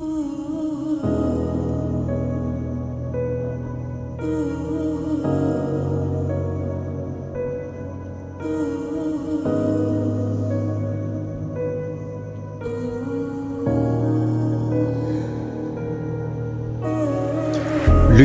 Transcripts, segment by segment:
Le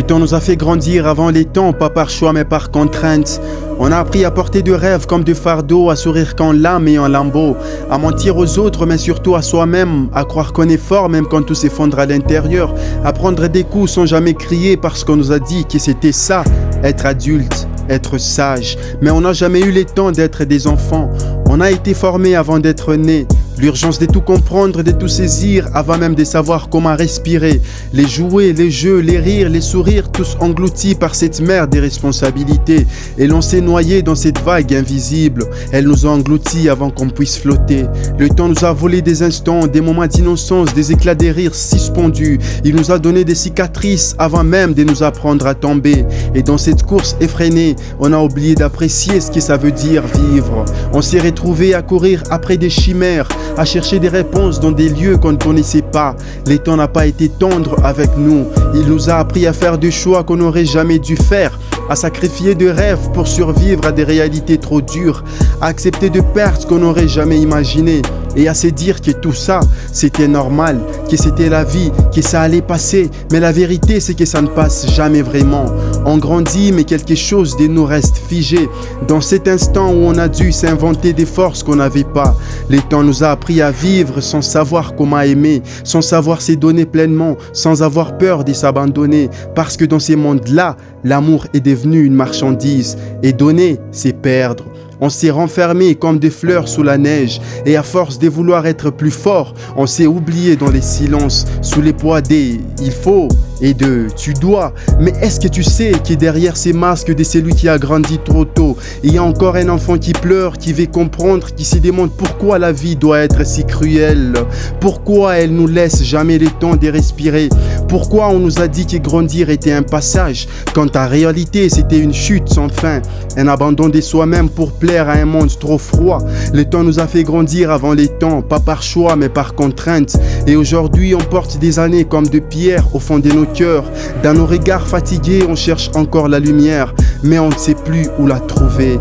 temps nous a fait grandir avant les temps, pas par choix mais par contrainte. On a appris à porter de rêves comme de fardeaux, à sourire quand l'âme est en lambeaux, à mentir aux autres mais surtout à soi-même, à croire qu'on est fort même quand tout s'effondre à l'intérieur, à prendre des coups sans jamais crier parce qu'on nous a dit que c'était ça, être adulte, être sage. Mais on n'a jamais eu le temps d'être des enfants, on a été formés avant d'être nés. L'urgence de tout comprendre, de tout saisir, avant même de savoir comment respirer. Les jouets, les jeux, les rires, les sourires, tous engloutis par cette mer des responsabilités. Et l'on s'est noyé dans cette vague invisible. Elle nous a engloutis avant qu'on puisse flotter. Le temps nous a volé des instants, des moments d'innocence, des éclats de rire suspendus. Il nous a donné des cicatrices avant même de nous apprendre à tomber. Et dans cette course effrénée, on a oublié d'apprécier ce que ça veut dire vivre. On s'est retrouvés à courir après des chimères, à chercher des réponses dans des lieux qu'on ne connaissait pas. Le temps n'a pas été tendre avec nous. Il nous a appris à faire des choix qu'on n'aurait jamais dû faire, à sacrifier des rêves pour survivre à des réalités trop dures, à accepter de pertes qu'on n'aurait jamais imaginées et à se dire que tout ça, c'était normal, que c'était la vie, que ça allait passer. Mais la vérité, c'est que ça ne passe jamais vraiment. On grandit, mais quelque chose de nous reste figé. Dans cet instant où on a dû s'inventer des forces qu'on n'avait pas, le temps nous a appris à vivre sans savoir comment aimer, sans savoir se donner pleinement, sans avoir peur de s'abandonner. Parce que dans ces mondes-là, l'amour est devenu une marchandise et donner, c'est perdre. On s'est renfermé comme des fleurs sous la neige et à force de vouloir être plus fort, on s'est oublié dans les silences, sous les poids des « il faut » et de « tu dois ». Mais est-ce que tu sais que derrière ces masques de celui qui a grandi trop tôt, il y a encore un enfant qui pleure, qui veut comprendre, qui se demande pourquoi la vie doit être si cruelle, pourquoi elle nous laisse jamais le temps de respirer, pourquoi on nous a dit que grandir était un passage, quand en réalité c'était une chute sans fin, un abandon de soi-même pour plaire à un monde trop froid. Le temps nous a fait grandir avant les temps, pas par choix mais par contrainte. Et aujourd'hui on porte des années comme de pierres au fond de nos cœurs. Dans nos regards fatigués on cherche encore la lumière, mais on ne sait plus où la trouver.